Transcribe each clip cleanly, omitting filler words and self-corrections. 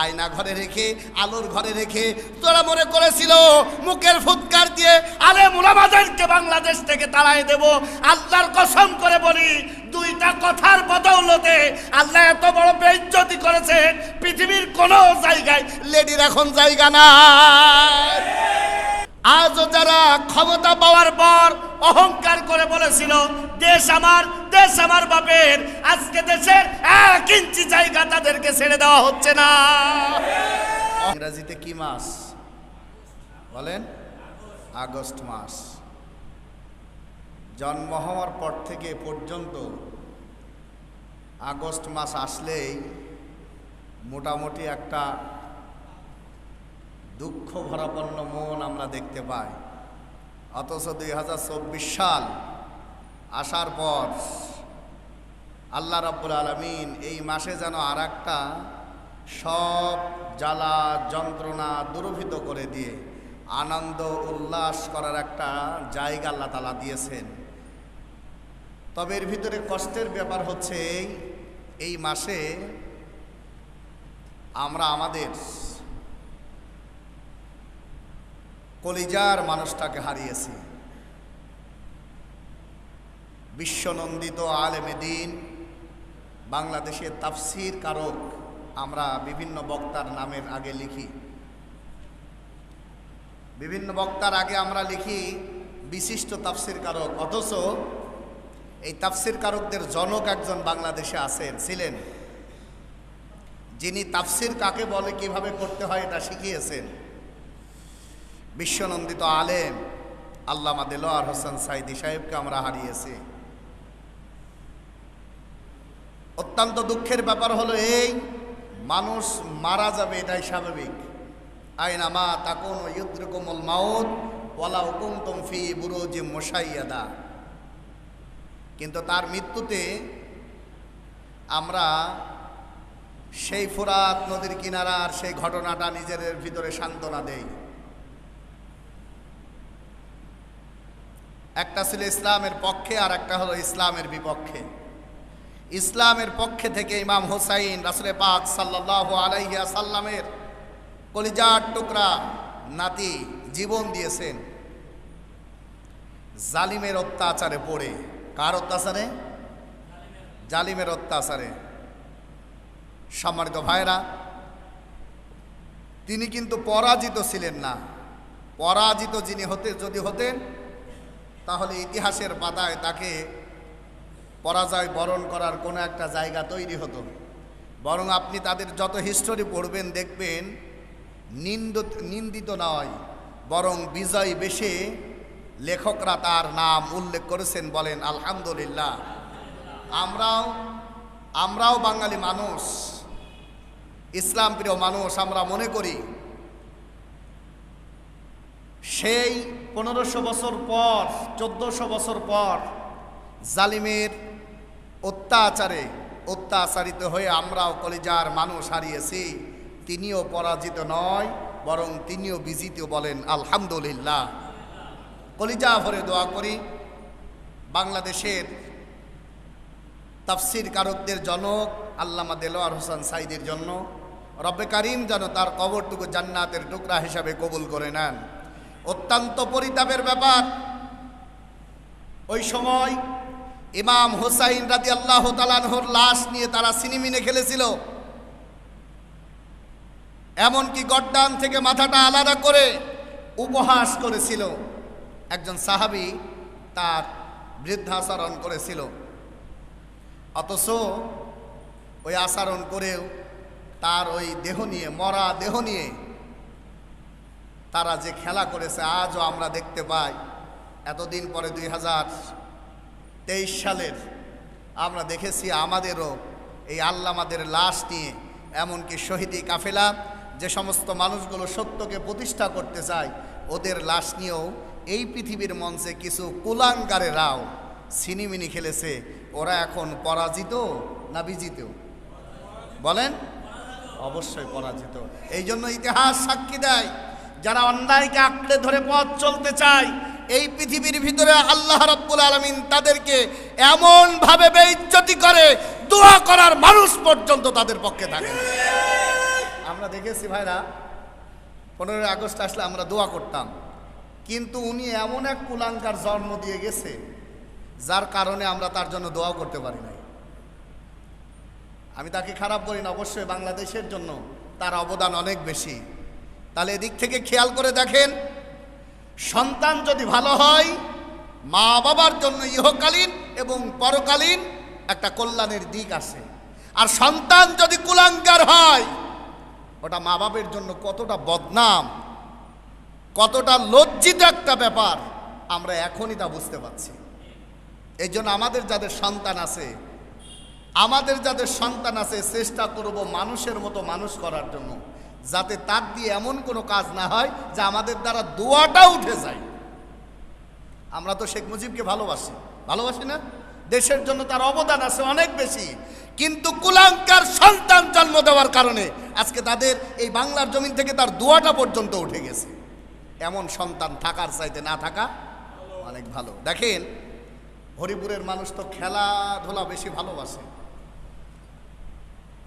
আয়না ঘরে রেখে, আলোর ঘরে রেখে তোরা মনে করেছিল মুখের ফুৎকার দিয়ে আলেম উলামাদেরকে বাংলাদেশ থেকে তাড়াই দেব। আল্লাহর কসম করে বলি, দুইটা কথার বদৌলতে আল্লাহ এত বড় বেইজ্জতি করেছেন, পৃথিবীর কোনো জায়গায় লেডির এখন জায়গা নাই। আজও যারা ক্ষমতা পাওয়ার পর অহংকার করে বলেছিল দেশ আমার বাপের, আজকে দেশের 1 ইঞ্চি জায়গা তাদেরকে ছেড়ে দেওয়া হচ্ছে না। ইংরেজিতে কি মাস বলেন? আগস্ট মাস। জন্ম হওয়ার পর থেকে পর্যন্ত আগস্ট মাস আসলেই মোটামুটি একটা দুঃখ ভরাপন্ন মন আমরা দেখতে পাই। অথচ 2024 সাল আসার পর আল্লাহ রাব্বুল আলামিন এই মাসে যেন আর একটা সব জ্বালা যন্ত্রণা দূরীভূত করে দিয়ে আনন্দ উল্লাস করার একটা জায়গা আল্লাহ তাআলা দিয়েছেন। তবে এর ভিতরে কষ্টের ব্যাপার হচ্ছে এই মাসে আমরা আমাদের কলিজার মানুষটাকে হারিয়েছি। বিশ্বনন্দিত আলেমে দ্বীন, বাংলাদেশের তাফসীর কারক, আমরা বিভিন্ন বক্তার নামের আগে লিখি, বিভিন্ন বক্তার আগে আমরা লিখি বিশিষ্ট তাফসীর কারক। অথচ এই তাফসীর কারকদের জনক একজন বাংলাদেশে ছিলেন, যিনি তাফসীর কাকে বলে, কিভাবে করতে হয় এটা শিখিয়েছেন। বিশ্বনন্দিত আলেম আল্লামা দেলোয়ার হোসেন সাঈদী সাহেবকে আমরা হারিয়েছি। অত্যন্ত দুঃখের ব্যাপার হলো এই, মানুষ মারা যাবে এটাই স্বাভাবিক। আইনা মা তাকুনু ইউদরিকুমুল মাউত ওয়ালাউ কুনতুম ফি বুরুজিম মুশাইয়াদা। কিন্তু তার মৃত্যুতে আমরা সেই ফোরাত নদীর কিনারার সেই ঘটনাটা নিজেদের ভিতরে সান্ত্বনা দেই। একটা ছিল ইসলামের পক্ষে, আর একটা হলো ইসলামের বিপক্ষে। ইসলামের পক্ষে থেকে ইমাম হুসাইন রাসূল পাক সাল্লাল্লাহু আলাইহি ওয়াসাল্লামের কলিজার টুকরা নাতি জীবন দিয়েছেন জালিমের অত্যাচারে পড়ে। কার অত্যাচারে? জালিমের অত্যাচারে। সম্মানিত ভাইরা, তিনি কিন্তু পরাজিত ছিলেন না। পরাজিত যিনি যদি হতেন তাহলে ইতিহাসের পাতায় তাকে পরাজয় বরণ করার কোনো একটা জায়গা তৈরি হতো। বরং আপনি তাদের যত হিস্টোরি পড়বেন দেখবেন নিন্দিত নয়, বরং বিজয় বেশে লেখকরা তার নাম উল্লেখ করেছেন। বলেন আলহামদুলিল্লাহ। আমরাও বাঙালি মানুষ, ইসলাম প্রিয় মানুষ, আমরা মনে করি সেই 1500 বছর পর, 1400 বছর পর জালিমের অত্যাচারিত হয়ে আমরাও কলিজার মানুষ হারিয়েছি। তিনিও পরাজিত নয়, বরং তিনিও বিজিত। বলেন আলহামদুলিল্লাহ। কলিজা ভরে দোয়া করি বাংলাদেশের তাফসীর কারকদের জনক আল্লামা দেলোয়ার হোসেন সাঈদীর জন্য রব্বে কারীম যেন তার কবরটুকু জান্নাতের টুকরা হিসাবে কবুল করে নেন। অত্যন্ত পরিতাপের ব্যাপার, ওই সময় ইমাম হুসাইন রাদিয়াল্লাহু তাআলা আনহুর লাশ নিয়ে তারা সিনেমিনে খেলেছিল। এমনকি গর্দান থেকে মাথাটা আলাদা করে উপহাস করেছিল। একজন সাহাবী তার বৃদ্ধাচরণ করেছিল। অথচ ওই আচরণ করেও তার ওই দেহ নিয়ে, মরা দেহ নিয়ে তারা যে খেলা করেছে আজও আমরা দেখতে পাই। এতদিন পরে 2023 সালের আমরা দেখেছি আমাদেরও এই আল্লামাদের লাশ নিয়ে, এমনকি শহীদি কাফেলা যে সমস্ত মানুষগুলো সত্যকে প্রতিষ্ঠা করতে চায়, ওদের লাশ নিয়েও এই পৃথিবীর মঞ্চে কিছু কুলাঙ্গারেরাও সিনেমিনি খেলেছে। ওরা এখন পরাজিত না বিজিত? বলেন। অবশ্যই পরাজিত। এই জন্য ইতিহাস সাক্ষী দেয়, যারা অন্যায়কে আঁকড়ে ধরে পথ চলতে চায় এই পৃথিবীর ভিতরে আল্লাহ রাব্বুল আলামিন তাদেরকে এমন ভাবে বেইজ্জতি করে দোয়া করার মানুষ পর্যন্ত তাদের পক্ষে থাকে না। আমরা দেখেছি ভাইরা, 15ই আগস্ট আসলে আমরা দোয়া করতাম, কিন্তু উনি এমন এক কুলাঙ্কার জন্ম দিয়ে গেছে যার কারণে আমরা তার জন্য দোয়া করতে পারি নাই। আমি তাকে খারাপ বলি না, অবশ্যই বাংলাদেশের জন্য তার অবদান অনেক বেশি। তাহলে এদিক থেকে খেয়াল করে দেখেন, সন্তান যদি ভালো হয় মা বাবার জন্য ইহকালীন এবং পরকালীন একটা কল্যাণের দিক আসে। আর সন্তান যদি কুলাঙ্কার হয় ওটা মা বাবার জন্য কতটা বদনাম, কতটা লজ্জিত একটা ব্যাপার আমরা এখনই তা বুঝতে পারছি। এই জন্য আমাদের যাদের সন্তান আছে চেষ্টা করব মানুষের মতো মানুষ করার জন্য, যাতে তার দিয়ে এমন কোনো কাজ না হয় যে আমাদের দ্বারা দোয়াটা উঠে যায়। আমরা তো শেখ মুজিবকে ভালোবাসি না? দেশের জন্য তার অবদান আছে অনেক বেশি, কিন্তু কুলাঙ্কার সন্তান জন্ম দেওয়ার কারণে আজকে তাদের এই বাংলার জমিন থেকে তার দোয়াটা পর্যন্ত উঠে গেছে। এমন সন্তান থাকার চাইতে না থাকা অনেক ভালো। দেখেন, হরিপুরের মানুষ তো খেলাধুলা বেশি ভালোবাসে।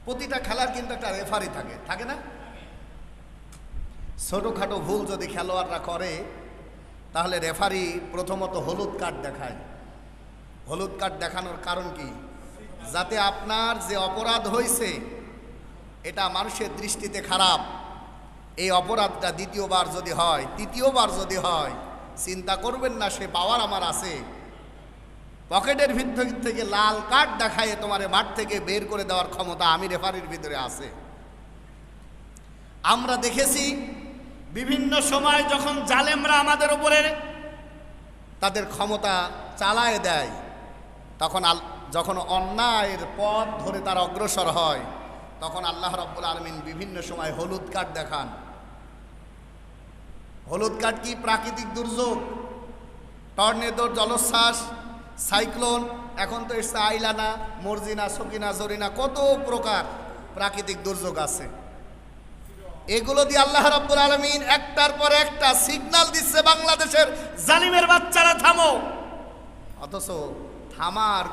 প্রতিটা খেলার কিন্তু একটা রেফারি থাকে না? ছোটখাটো ভুল যদি খেলোয়াড়রা করে তাহলে রেফারি প্রথমত হলুদ কার্ড দেখায়। হলুদ কার্ড দেখানোর কারণ কি? যাতে আপনার যে অপরাধ হয়েছে এটা মানুষের দৃষ্টিতে খারাপ, এই অপরাধটা দ্বিতীয়বার যদি হয়, তৃতীয়বার যদি হয়, চিন্তা করবেন না সে পাওয়ার আমার আছে। পকেটের ভিতর থেকে লাল কার্ড দেখায় তোমারে মাঠ থেকে বের করে দেওয়ার ক্ষমতা আমি রেফারির ভিতরে আছে। আমরা দেখেছি বিভিন্ন সময় যখন জালেমরা আমাদের উপরে তাদের ক্ষমতা চালায় দেয়, যখন অন্যায়ের পথ ধরে তারা অগ্রসর হয়, তখন আল্লাহ রাব্বুল আলামিন বিভিন্ন সময় হলুদ কার্ড দেখান। হলুদ কার্ড কি? প্রাকৃতিক দুর্যোগ, টর্নেডো, জলোচ্ছ্বাস, সাইক্লোন, এখন তো এসছে আইলানা, মর্জিনা, সকিনা, জরিনা, কত প্রকার প্রাকৃতিক দুর্যোগ আছে। এগুলো দিয়ে আল্লাহ রাব্বুল আলামিন একটার পর একটা সিগন্যাল দিচ্ছে বাংলাদেশের জালিমের বাচ্চারা থামো। অথচ থামার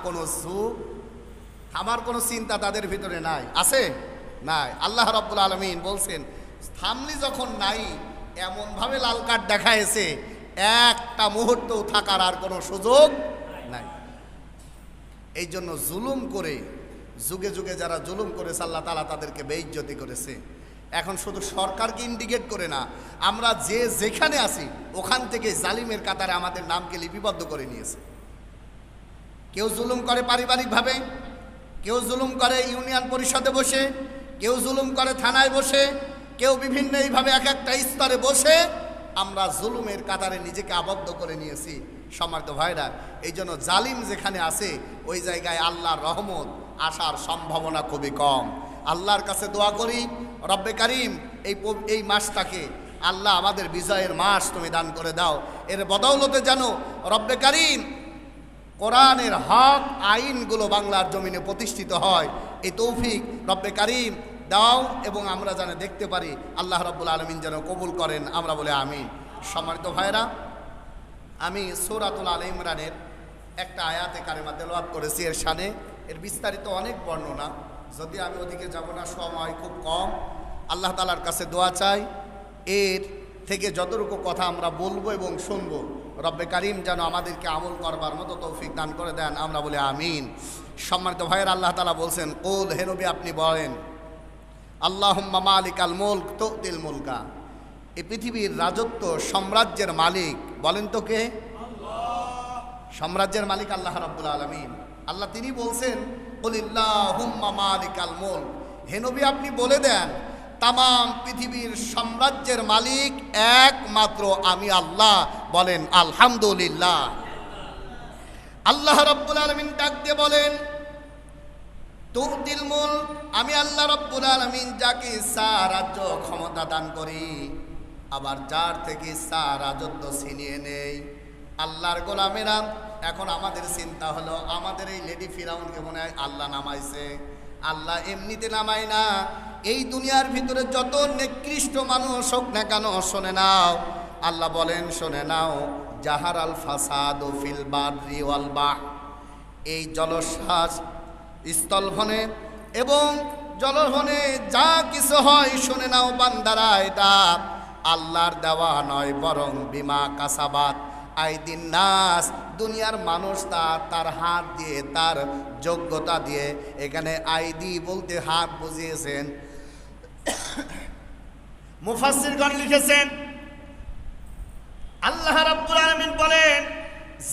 কোনো চিন্তা তাদের ভিতরে নাই। আছে? নাই। আল্লাহ রাব্বুল আলামিন বলছেন থামলি যখন নাই, এমনভাবে লাল কার্ড দেখাইছে একটা মুহূর্ত থাকার আর কোনো সুযোগ নাই। এই জন্য জুলুম করে যুগে যুগে যারা জুলুম করেছে আল্লাহ তাআলা তাদেরকে বেইজ্জতি করেছে। এখন শুধু সরকারকে ইন্ডিকেট করে না, আমরা যেখানে আছি ওখান থেকে জালিমের কাতারে আমাদের নামকে লিপিবদ্ধ করে নিয়েছে। কেউ জুলুম করে পারিবারিকভাবে, কেউ জুলুম করে ইউনিয়ন পরিষদে বসে, কেউ জুলুম করে থানায় বসে, কেউ বিভিন্ন এইভাবে এক একটা স্তরে বসে আমরা জুলুমের কাতারে নিজেকে আবদ্ধ করে নিয়েছি। সম্মানিত ভাইরা, এই জন্য জালিম যেখানে আছে ওই জায়গায় আল্লাহর রহমত আসার সম্ভাবনা খুবই কম। আল্লাহর কাছে দোয়া করি, রব্বে কারিম এই মাসটাকে আল্লাহ আমাদের বিজয়ের মাস তুমি দান করে দাও। এর বদৌলতে যেন রব্বে কারিম কোরআনের হক আইনগুলো বাংলার জমিনে প্রতিষ্ঠিত হয়, এই তৌফিক রব্বে কারিম দাও এবং আমরা যেন দেখতে পারি। আল্লাহ রাব্বুল আলামিন যেন কবুল করেন, আমরা বলে আমিন। সম্মানিত ভাইরা, আমি সূরাতুল আলে ইমরানের একটা আয়াতে কারিমা তেলাওয়াত করেছি। এর শানে এর বিস্তারিত অনেক বর্ণনা, যদি আমি ওদিকে যাব না, সময় খুব কম। আল্লাহ তাআলার কাছে দোয়া চাই এর থেকে যতটুকু কথা আমরা বলবো এবং শুনবো রব্বে কারিম যেন আমাদেরকে আমল করবার মতো তৌফিক দান করে দেন, আমরা বলে আমিন। সম্মানিত ভাইয়ের, আল্লাহ তাআলা বলছেন কুল, হে নবী আপনি বলেন, আল্লাহুম্মা মালিকাল মুলক তুতিল মুলকা, এই পৃথিবীর রাজত্ব সাম্রাজ্যের মালিক বলেন তো কে? সাম্রাজ্যের মালিক আল্লাহ রাব্বুল আলামিন। আল্লাহ তিনি বলছেন কুলিল্লাহুম্মা মালিকাল মুলক, হে নবী আপনি বলে দেন তামাম পৃথিবীর সাম্রাজ্যের মালিক একমাত্র আমি আল্লাহ, বলেন আলহামদুলিল্লাহ। আল্লাহ রাব্বুল আলামিন ডাক দিয়ে বলেন তুতিল মুলক, আমি আল্লাহ রাব্বুল আলামিন যাকে ইচ্ছা রাজ্য ক্ষমতা দান করি, আবার যার থেকে ইচ্ছা রাজত্ব ছিনিয়ে নেই। আল্লাহর গোলামেরা, এখন আমাদের চিন্তা হলো আমাদের এই লেডি ফিরাউনকে মনে হয় আল্লাহ নামাইছে। আল্লাহ এমনিতে নামায় না। এই দুনিয়ার ভিতরে যত নিকৃষ্ট মানুষ হোক না কেন, শোনে নাও, আল্লাহ বলেন শোনে নাও, জাহার আল ফাসাদু ফিল বাররি ওয়াল বাহর, এই জলশ্বাস স্থলভনে এবং জলহনে যা কিছু হয় শুনে নাও বান্দারা, এটা আল্লাহর দেওয়া নয়, বরং বিমা কাসাবাত আইদিন নাস, দুনিয়ার মানুষ তার হাত দিয়ে, তার যোগ্যতা দিয়ে, এখানে আইদি বলতে হাত বুঝিয়েছেন। মুফাসসিরগণ লিখেছেন, আল্লাহ রাব্বুল আলামিন বলেন,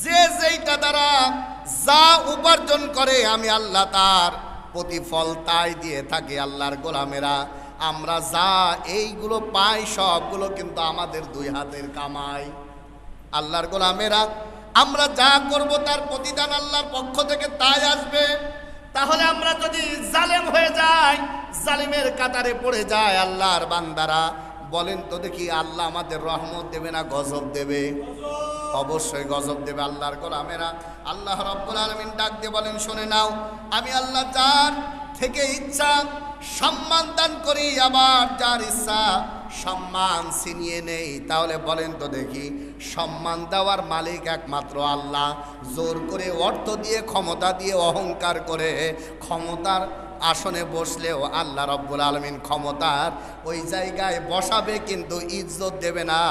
যে যেইটা দ্বারা যা উপার্জন করে আমি আল্লাহ তার প্রতিফল তাই দিয়ে থাকি। আল্লাহর গোলামেরা, আমরা যা এইগুলো পাই সবগুলো কিন্তু আমাদের দুই হাতের কামাই। আল্লাহর গোলামেরা, আমরা যা করব তার প্রতিদান আল্লাহর পক্ষ থেকে তাই আসবে। তাহলে আমরা যদি জালেম হয়ে যাই, জালিমের কাতারে পড়ে যায় আল্লাহর বান্দারা, বলেন তো দেখি আল্লাহ আমাদের রহমত দেবে না গজব দেবে? অবশ্যই গজব দেবে। আল্লাহর গোলামেরা, আল্লাহ রাব্বুল আলামিন ডাক দিয়ে বলেন, শুনে নাও, আমি আল্লাহ যার থেকে ইচ্ছা সম্মান দান করি, আবার যার ইচ্ছা সম্মান ছিনিয়ে নেই। তাহলে বলেন তো দেখি, সম্মান দেওয়ার মালিক একমাত্র আল্লাহ। জোর করে, অর্থ দিয়ে, ক্ষমতা দিয়ে, অহংকার করে ক্ষমতার আসনে বসলেও আল্লাহ রাব্বুল আলামিন ক্ষমতার ওই জায়গায় বসাবে, কিন্তু ইজ্জত দেবে না।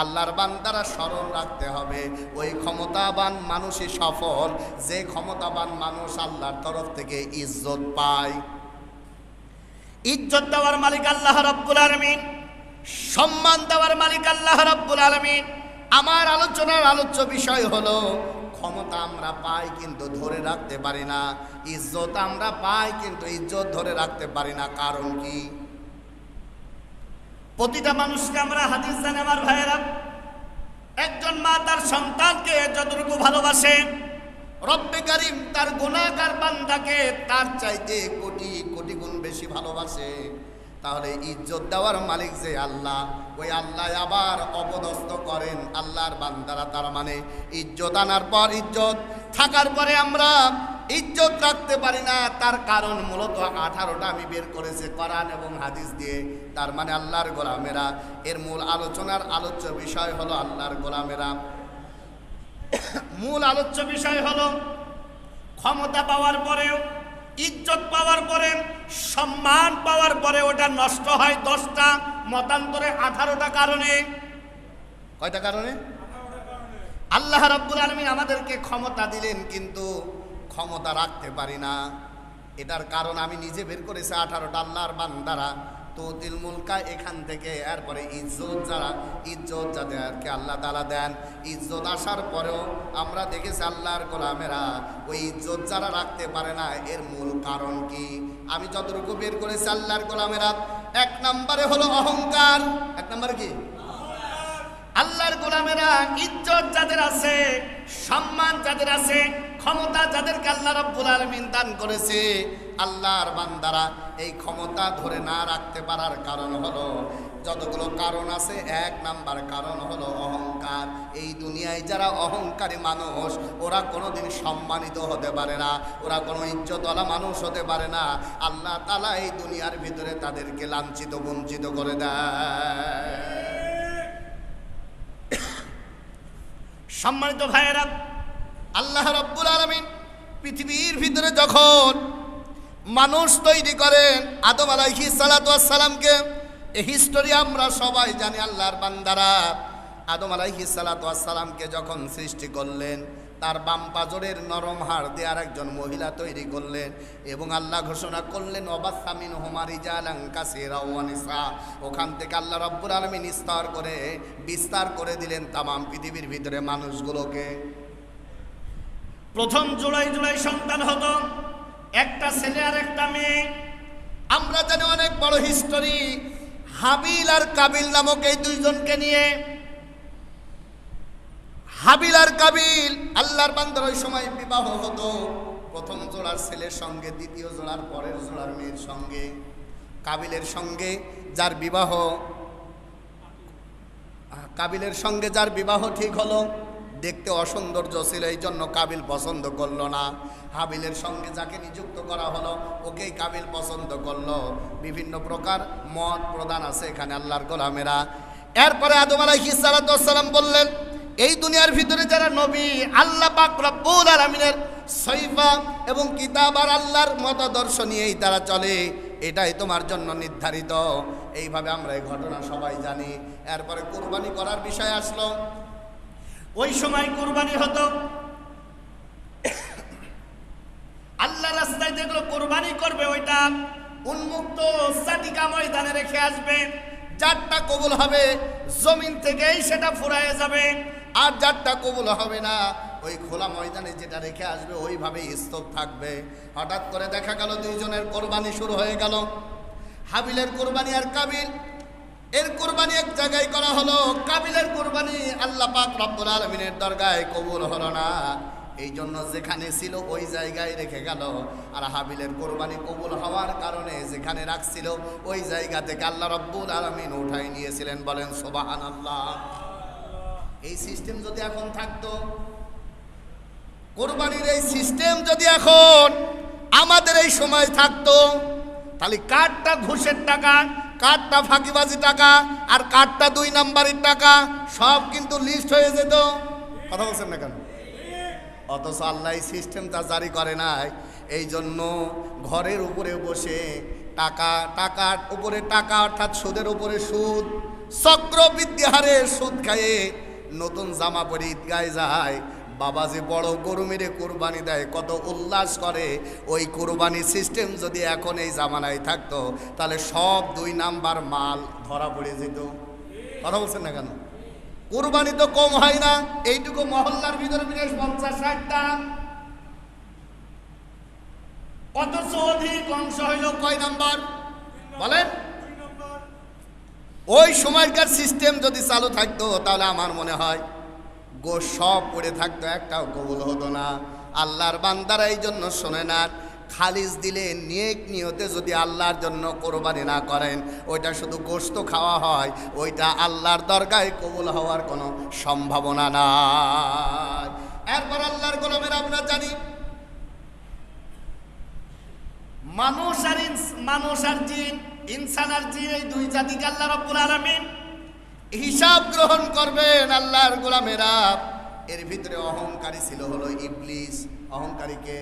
আল্লাহর বান্দারা স্মরণ রাখতে হবে, ওই ক্ষমতাবান মানুষই সফল, যে ক্ষমতাবান মানুষ আল্লাহর তরফ থেকে ইজ্জত পায়। ইজ্জত দেওয়ার মালিক আল্লাহ রাব্বুল আলামিন, সম্মান দেওয়ার মালিক আল্লাহ রাব্বুল আলামিন। আমার আলোচনার আলোচ্য বিষয় হলো, ক্ষমতা আমরা পাই কিন্তু ধরে রাখতে পারি না, ইজ্জত আমরা পাই কিন্তু ইজ্জত ধরে রাখতে পারি না। কারণ কি? প্রতিটা মানুষকে আমরা হাদিস জানি আমার ভাইয়েরা, একজন মা তার সন্তানকে যতটুকু ভালোবাসে, রব্বে কারীম তার গুনাহগার বান্দাকে তার চাইতে কোটি কোটি গুণ বেশি ভালোবাসে। তাহলে ইজ্জত দেওয়ার মালিক যে আল্লাহ, ওই আল্লাহ আবার অপদস্থ করেন আল্লাহর বান্দারা। তার মানে ইজ্জত আনার পর, ইজ্জত থাকার পরে আমরা ইজ্জত রাখতে পারি না। তার কারণ মূলত 18টা আমি বের করেছি কোরআন এবং হাদিস দিয়ে। তার মানে আল্লাহর গোলামেরা, এর মূল আলোচনার আলোচ্য বিষয় হলো আল্লাহর গোলামেরা। মূল আলোচ্য বিষয় হলো, ক্ষমতা পাওয়ার পরেও, ইজ্জত পাওয়ার পরে, সম্মান পাওয়ার পরে ওটা নষ্ট হয় 10টা, মতান্তরে 18টা কারণে। কয়টা কারণে? আল্লাহ রাব্বুল আলামিন আমাদেরকে ক্ষমতা দিলেন, কিন্তু ক্ষমতা রাখতে পারি না। এটার কারণ আমি নিজে বের করেছি 18টা। আল্লাহর বান্দারা তুতিল মুলকা, এখান থেকে এরপরে ইজ্জত যাদেরকে আল্লাহ তাআলা দেন, ইজ্জত আসার পরেও আমরা দেখেছি আল্লাহর গোলামেরা ওই ইজ্জত যারা রাখতে পারে না, এর মূল কারণ কি? আমি যতটুকু বের করেছি আল্লাহর গোলামেরা, 1 নম্বরে হলো অহংকার। 1 নম্বরে কি? আল্লাহর গোলামেরা, ইজ্জত যাদের আছে, সম্মান যাদের আছে, ক্ষমতা যাদেরকে আল্লাহ রাব্বুল আলামিন দান করেছে, আল্লাহর বান্দারা এই ক্ষমতা ধরে না রাখতে পারার কারণ হলো, যতগুলো কারণ আছে, 1 নাম্বার কারণ হলো অহংকার। এই দুনিয়ায় যারা অহংকারী মানুষ, ওরা কোনোদিন সম্মানিত হতে পারে না, ওরা কোনো ইজ্জতওয়ালা মানুষ হতে পারে না। আল্লাহ তাআলা এই দুনিয়ার ভিতরে তাদেরকে লাঞ্ছিত, বঞ্চিত করে দেয়। সম্মানিত ভাইয়েরা, আল্লাহ রাব্বুল আলামিন পৃথিবীর ভিতরে যখন মানুষ তৈরি করেন, আদম আলাইহিস সালাতু ওয়াস সালামকে, এই হিস্টোরি আমরা সবাই জানি। আল্লাহর বান্দারা, আদম আলাইহিস সালাতু ওয়াস সালামকে যখন সৃষ্টি করলেন, তার বাম পাজরের নরম হাড় দিয়ে আরেকজন মহিলা তৈরি করলেন, এবং আল্লাহ ঘোষণা করলেন, ওয়াবাসা মিনহুমা রিজালান কাসীরা ওয়া নিসা। ওখান থেকে আল্লাহ রাব্বুল আলামিন বিস্তার করে দিলেন তামাম পৃথিবীর ভিতরে মানুষগুলোকে। প্রথম জোড়াই সন্তান হতো, একটা ছেলে আর একটা মেয়ে। আমরা জানি অনেক বড় হিস্টোরি, হাবিল আর কাবিল নামক এই দুইজনকে নিয়ে। হাবিল আর কাবিল, আল্লাহর বান্দার ওই সময় বিবাহ হতো, প্রথম জোড়ার ছেলের সঙ্গে, দ্বিতীয় জোড়ার পরের জোড়ার মেয়ের সঙ্গে। কাবিলের সঙ্গে যার বিবাহ ঠিক হলো, দেখতে অসৌন্দর্য ছিল, এই জন্য কাবিল পছন্দ করলো না। হাবিলের সঙ্গে যাকে নিযুক্ত করা হলো, ওকেই কাবিল পছন্দ করলো। বিভিন্ন প্রকার মত প্রদান আছে এখানে আল্লাহর গোলামেরা। এরপরে আদম আলাইহিস সালাতু ওয়াস সালাম বললেন, এই দুনিয়ার ভিতরে যারা নবী, আল্লাহ পাক রব্বুল আলামিনের সহিফা এবং কিতাব আর আল্লাহর মতাদর্শ নিয়েই তারা চলে, এটাই তোমার জন্য নির্ধারিত। এইভাবে আমরা এই ঘটনা সবাই জানি। এরপরে কুরবানি করার বিষয় আসলো। ওই সময় কুরবানি হতো, আল্লাহ রাস্তায় যেগুলো কোরবানি করবে ওইটা উন্মুক্ত সাদিকা ময়দানে রেখে আসবে। যারটা কবুল হবে জমিন থেকেই সেটা ফুরায়ে যাবে, আর যারটা কবুল হবে না ওই খোলা ময়দানে যেটা রেখে আসবে ওইভাবেই স্তব থাকবে। হঠাৎ করে দেখা গেল দুইজনের কোরবানি শুরু হয়ে গেল। হাবিলের কোরবানি আর কাবিল এর কোরবানি এক জায়গায় করা হলো। কাবিলের কোরবানি আল্লাহ পাক রব্বুল আলামিনের দরগায় কবুল হলো না, এই জন্য যেখানে ছিল ওই জায়গায় রেখে গেল। আর হাবিলের কোরবানি কবুল হওয়ার কারণে যেখানে রাখছিল ওই জায়গা থেকে আল্লাহ রব্বুল আলামিন উঠাই নিয়েছিলেন। বলেন সুবহানাল্লাহ। এই সিস্টেম যদি এখন থাকতো, কোরবানির এই সিস্টেম যদি এখন আমাদের এই সময় থাকতো, তাহলে কারটা ঘুষের টাকা, কারটা ফাঁকিবাজি টাকা, আর কারটা 2 নাম্বারের টাকা সব কিন্তু লিস্ট হয়ে যেত। কথা বলছেন না কেন? অথচ আল্লাহ এই সিস্টেমটা জারি করে নাই। এই জন্য ঘরের উপরে বসে টাকার উপরে টাকা, অর্থাৎ সুদের উপরে সুদ, চক্রবৃদ্ধি হারে সুদ খায়ে নতুন জামা পরে ঈদগায় যায়। বাবা যে বড় গরু মেরে কোরবানি দেয়, কত উল্লাস করে। ওই কোরবানি সিস্টেম যদি এখন এই জামানায় থাকতো, তাহলে সব 2 নাম্বার মাল ধরা পড়ে যেত। কথা বলছেন না কেন? কোরবানি তো কম হয় না, এইটুকু মহল্লার ভিতরে 50-60টা, অথচ অধিক অংশ হইল কয় নাম্বার বলেন? ওই সময়কার সিস্টেম যদি চালু থাকতো তাহলে আমার মনে হয় গোশ সব পড়ে থাকতো, একটাও কবুল হতো না। আল্লাহর বান্দারা এই জন্য শোনে না, খালিস দিলে নেক নিয়তে যদি আল্লাহর জন্য কোরবানি না করেন, ওইটা শুধু গোশত খাওয়া হয়, ওইটা আল্লাহর দরগায় কবুল হওয়ার কোনো সম্ভাবনা নাই। এরপর আল্লাহর গোলামের আমরা জানি, মানুষ আর জিন, ইনসান আর জিন, এই 2 জাতিকে আল্লাহ রাব্বুল আলামিন হিসাব গ্রহণ করবেন। আল্লাহর গোলামেরা এর ভিতরে অহংকারী ছিল হলো ইবলিস। অহংকারীকে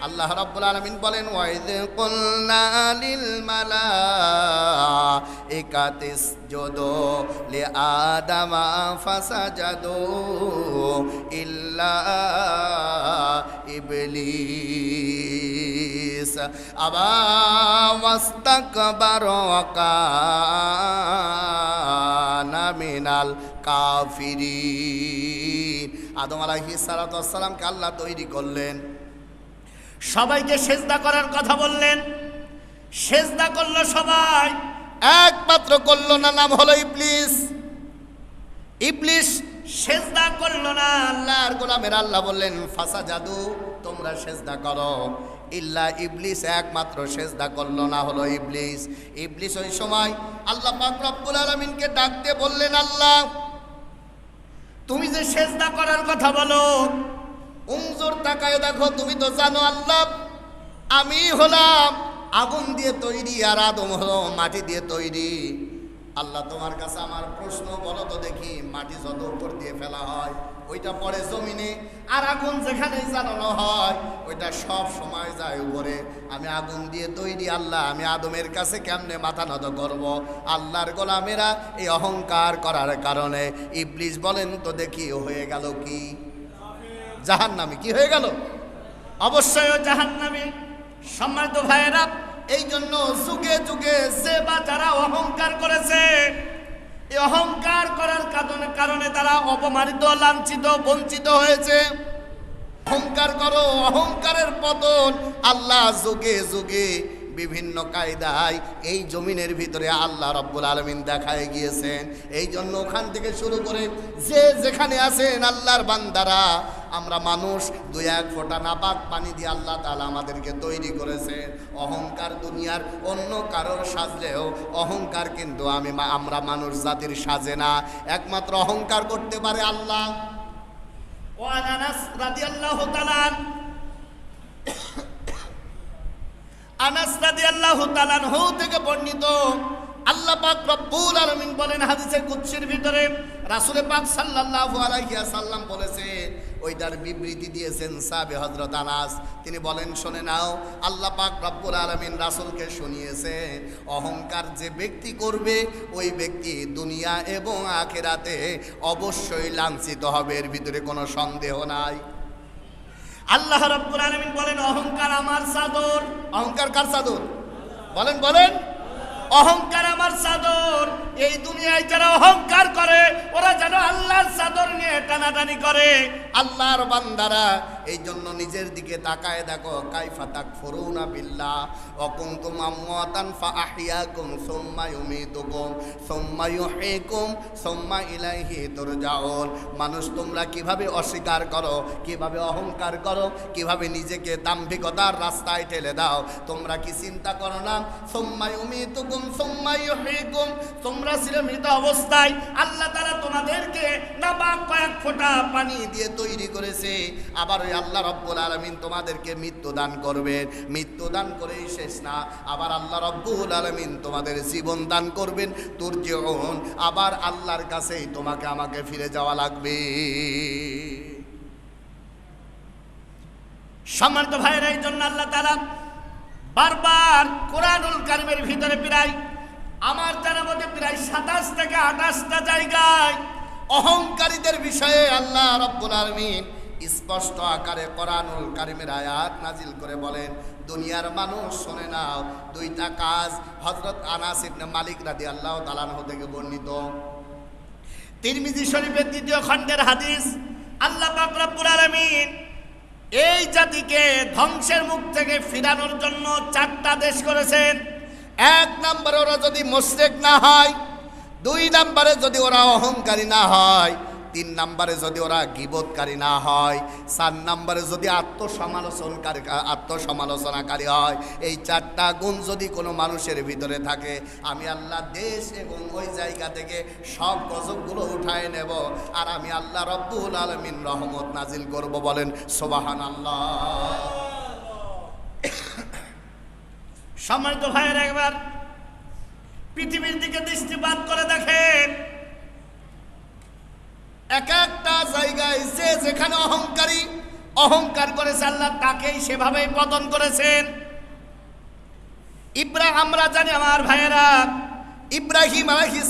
আল্লাহ রাব্বুল আলামিন বলেন, ওয়াইদ কুলনা লিল মালাইকাতি ইসজুদু লিআদামা ফাসাজাদু ইল্লা ইবলিস আবা ওয়াস্তাকবারা ওয়া কানা মিনাল কাফিরিন। আদম আলাইহিস সালাতু ওয়াস সালামকে আল্লাহ তৈরি করলেন, সবাইকে সেজদা করার কথা বললেন, সেজদা করলো সবাই, একমাত্র করলো না, নাম হলো ইবলিস। ইবলিস সেজদা করলো না। আল্লাহর গোলামের আল্লাহ বললেন ফাসাজাদু, তোমরা সেজদা করো, ইল্লা ইবলিস, একমাত্র সেজদা করলো না হলো ইবলিস। ইবলিস ওই সময় আল্লাহ পাক রব্বুল আলামিনকে ডাকতে বললেন, আল্লাহ তুমি যে সেজদা করার কথা বলো, উনজুর তাকায় দেখো, তুমি তো জানো আল্লাহ আমি হলাম আগুন দিয়ে তৈরি আর আদম হলো মাটি দিয়ে তৈরি। আল্লাহ তোমার কাছে আমার প্রশ্ন, বলো তো দেখি, মাটি যত উপর দিয়ে ফেলা হয় ওইটা পড়ে জমিনে, আর আগুন যেখানে জ্বালানো হয় ওইটা সব সময় যায় উপরে। আমি আগুন দিয়ে তৈরি আল্লাহ, আমি আদমের কাছে কেমনে মাথা নত করব? আল্লাহর গোলামেরা এই অহংকার করার কারণে ইবলিস বলেন তো দেখি হয়ে গেল কি? জাহান্নামী। কি হয়ে গেল? অবশ্যই জাহান্নামী। সম্মানিত ভাইয়েরা, এই জন্য যুগে যুগে যে বা যারা অহংকার করেছে, এই অহংকার করার কারণে তারা অপমানিত, লাঞ্ছিত, বঞ্চিত হয়েছে। অহংকার করো, অহংকারের পতন আল্লাহ যুগে যুগে বিভিন্ন কায়দায় এই জমিনের ভিতরে আল্লাহ রাব্বুল আলামিন দেখায় গিয়েছেন। এই জন্য ওখান থেকে শুরু করে যে যেখানে আছেন আল্লাহর বান্দারা, আমরা মানুষ 2-1 ফোঁটা নাপাক পানি দিয়ে আল্লাহ তাআলা আমাদেরকে তৈরি করেছেন। অহংকার দুনিয়ার অন্য কারোর সাজলেও অহংকার কিন্তু আমরা মানুষ জাতির সাজে না, একমাত্র অহংকার করতে পারে আল্লাহ। ওয়া আনাস রাদিয়াল্লাহু তাআলা, আনাস রাদিয়াল্লাহু তাআলা থেকে বর্ণিত, আল্লাহ পাক রব্বুল আলামিন বলেন হাদিসে কুদসির ভিতরে, রাসূল পাক সাল্লাল্লাহু আলাইহি ওয়াসাল্লাম বলেছে, ওইটার বিবৃতি দিয়েছেন সাহাবী হযরত আনাস। তিনি বলেন, শুনে নাও, আল্লাহ পাক রব্বুল আলামিন রাসূলকে শুনিয়েছে, অহংকার যে ব্যক্তি করবে ওই ব্যক্তি দুনিয়া এবং আখিরাতে অবশ্যই লাঞ্ছিত হবে, এর ভিতরে কোনো সন্দেহ নাই। আল্লাহ রাব্বুল আলামিন বলেন, অহংকার আমার চাদর। অহংকার কার চাদর? বলেন বলেন। অহংকার আমার চাদর। এই দুনিয়ায় যারা অহংকার করে ওরা যেন আল্লাহর চাদর নিয়ে টানাটানি করে। আল্লাহর বান্দারা এই জন্য নিজের দিকে তাকায় দেখো, কাইফা তাকফুরুনা বিল্লাহ ওয়া কুনতুম আমওয়াতান ফাআহইয়াকুম সুম্মা ইউমীতুকুম সুম্মা ইউহয়িকুম সুম্মা ইলাইহি তুরজাউন। মানুষ তোমরা কিভাবে অস্বীকার করো, কিভাবে অহংকার করো, কিভাবে নিজেকে দাম্ভিকতার রাস্তায় ঠেলে দাও। তোমরা কি চিন্তা করো না, সুম্মা ইউমীতুকুম সুম্মা ইউহয়িকুম, তোমরা ছিলে মৃত অবস্থায়, আল্লাহ তাআলা তোমাদেরকে নাপাক কয়েক ফোঁটা পানি দিয়ে তৈরি করেছে, আবার ওই আল্লাহ রব্বুল আলামিন তোমাদেরকে মৃত্যু দান করবেন। মৃত্যু দান করেই শেষ না, আবার আল্লাহ রব্বুল আলামিন তোমাদের জীবন দান করবেন। তুরজিউন, আবার আল্লাহর কাছেই তোমাকে আমাকে ফিরে যাওয়া লাগবে। সম্মানিত ভাইরা, এই জন্য আল্লাহ তাআলা বারবার কোরআনুল কারীমের ভিতরে প্রায় আমার জানার মধ্যে প্রায় 27 থেকে 28টা জায়গায় অহংকারীদের বিষয়ে আল্লাহ রাব্বুল আলামিন স্পষ্ট আকারে কোরআনুল কারীমের আয়াত নাজিল করে বলেন, দুনিয়ার মানুষ শুনে নাও, দুইটা কাজ। হযরত আনাস ইবনে মালিক রাদিয়াল্লাহু তাআলা আনহু থেকে বর্ণিত, তিরমিজি শরীফের 2য় খণ্ডের হাদিস। আল্লাহ পাক রব্বুল আলামিন এই জাতিকে ধ্বংসের মুখ থেকে ফিরানোর জন্য 4টা দেশ করেছেন। 1 নম্বরে ওরা যদি মুশরিক না হয়, 2 নম্বরে যদি ওরা অহংকারী না হয়, 3 নম্বরে যদি ওরা গীবতকারী না হয়, 4 নম্বরে যদি আত্মসমালোচনাকারী হয়। এই 4টা গুণ যদি কোনো মানুষের ভিতরে থাকে, আমি আল্লাহ দেশ এবং ওই জায়গা থেকে সব গজবগুলো উঠায় নেব, আর আমি আল্লাহ রব্বুল আলামিন রহমত নাজিল করব। বলেন সুবহানাল্লাহ। সম্মানিত ভাইয়েরা, একবার পৃথিবীর দিকে দৃষ্টিপাত করে দেখেন, এক একটা জায়গায় যে যেখানে অহংকার করেছে আল্লাহ তাকেই সেভাবেই পতন করেছেন। আমরা জানি আমার ভাইয়েরা, ইব্রাহিম আলাইহিস